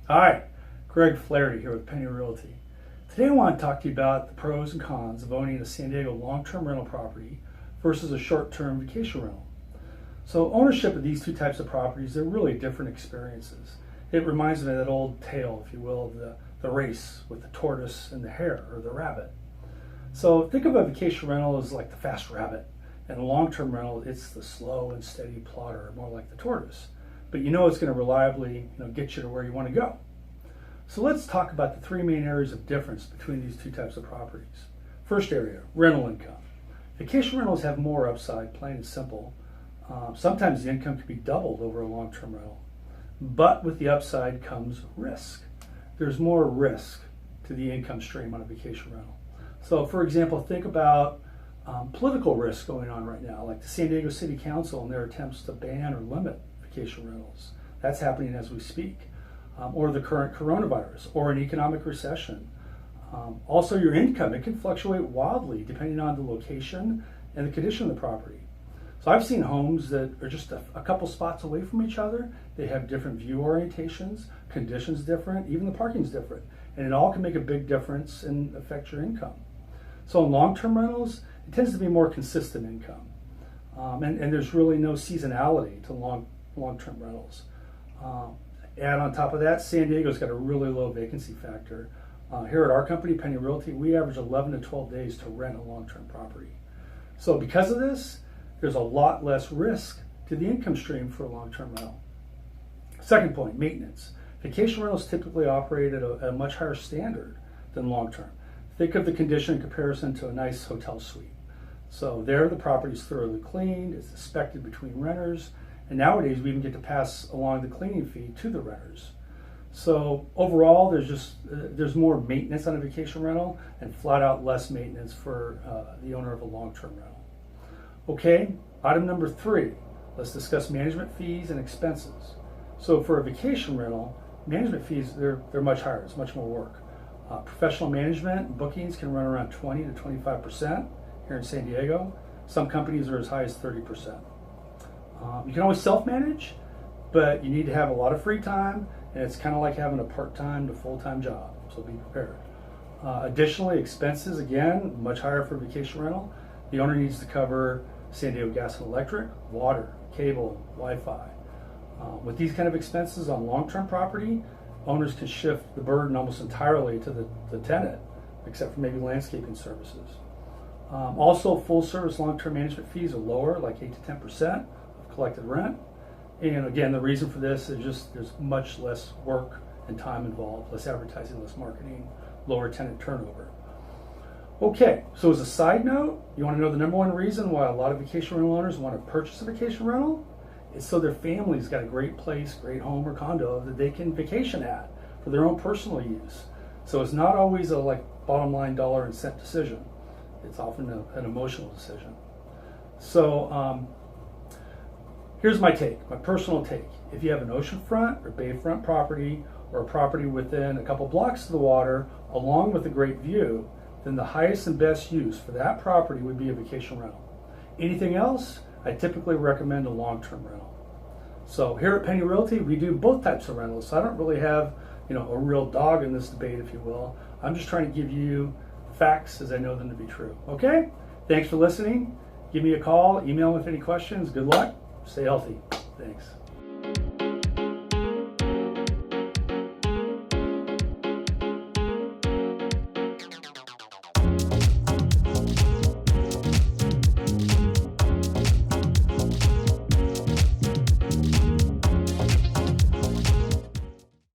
Hi, Greg Flaherty here with Penny Realty. Today I want to talk to you about the pros and cons of owning a San Diego long-term rental property versus a short-term vacation rental. So ownership of these two types of properties, they're really different experiences. It reminds me of that old tale, if you will, of the race with the tortoise and the hare, or the rabbit. So think of a vacation rental as like the fast rabbit, and a long-term rental, it's the slow and steady plotter, more like the tortoise. But you know it's going to reliably get you to where you want to go. So let's talk about the three main areas of difference between these two types of properties. First area, rental income. Vacation rentals have more upside, plain and simple. Sometimes the income can be doubled over a long-term rental. But with the upside comes risk. There's more risk to the income stream on a vacation rental. So for example, think about political risk going on right now, like the San Diego City Council and their attempts to ban or limit vacation rentals. That's happening as we speak. Or the current coronavirus, or an economic recession. Also your income, it can fluctuate wildly depending on the location and the condition of the property. So I've seen homes that are just a couple spots away from each other. They have different view orientations, conditions different, even the parking's different. And it all can make a big difference and affect your income. So in long-term rentals, it tends to be more consistent income. And there's really no seasonality to long-term rentals. Add on top of that, San Diego's got a really low vacancy factor. Here at our company, Penny Realty, we average 11 to 12 days to rent a long-term property. So because of this, there's a lot less risk to the income stream for a long-term rental. Second point, maintenance. Vacation rentals typically operate at a much higher standard than long-term. Think of the condition in comparison to a nice hotel suite. So there the property is thoroughly cleaned, it's inspected between renters, and nowadays we even get to pass along the cleaning fee to the renters. So overall, there's more maintenance on a vacation rental and flat out less maintenance for the owner of a long-term rental. Okay, item number 3, let's discuss management fees and expenses. So for a vacation rental, management fees, they're much higher, it's much more work. Professional management bookings can run around 20 to 25% here in San Diego. Some companies are as high as 30%. You can always self-manage, but you need to have a lot of free time, and it's kind of like having a part-time to full-time job, so be prepared. Additionally, expenses, again, much higher for vacation rental. The owner needs to cover San Diego Gas and Electric, water, cable, Wi-Fi. With these kind of expenses on long-term property, owners can shift the burden almost entirely to the tenant, except for maybe landscaping services. Also, full-service long-term management fees are lower, like 8 to 10% of collected rent. And again, the reason for this is just there's much less work and time involved, less advertising, less marketing, lower tenant turnover. Okay, so as a side note, you want to know the number one reason why a lot of vacation rental owners want to purchase a vacation rental? It's so their family's got a great place, great home or condo that they can vacation at for their own personal use. So it's not always a bottom line dollar and cent decision. It's often an emotional decision. So here's my take, my personal take. If you have an oceanfront or bayfront property, or a property within a couple blocks of the water, along with a great view, then the highest and best use for that property would be a vacation rental. Anything else, I typically recommend a long-term rental. So here at Penny Realty, we do both types of rentals. So I don't really have a real dog in this debate, if you will. I'm just trying to give you facts as I know them to be true. Okay? Thanks for listening. Give me a call, email with any questions. Good luck. Stay healthy. Thanks.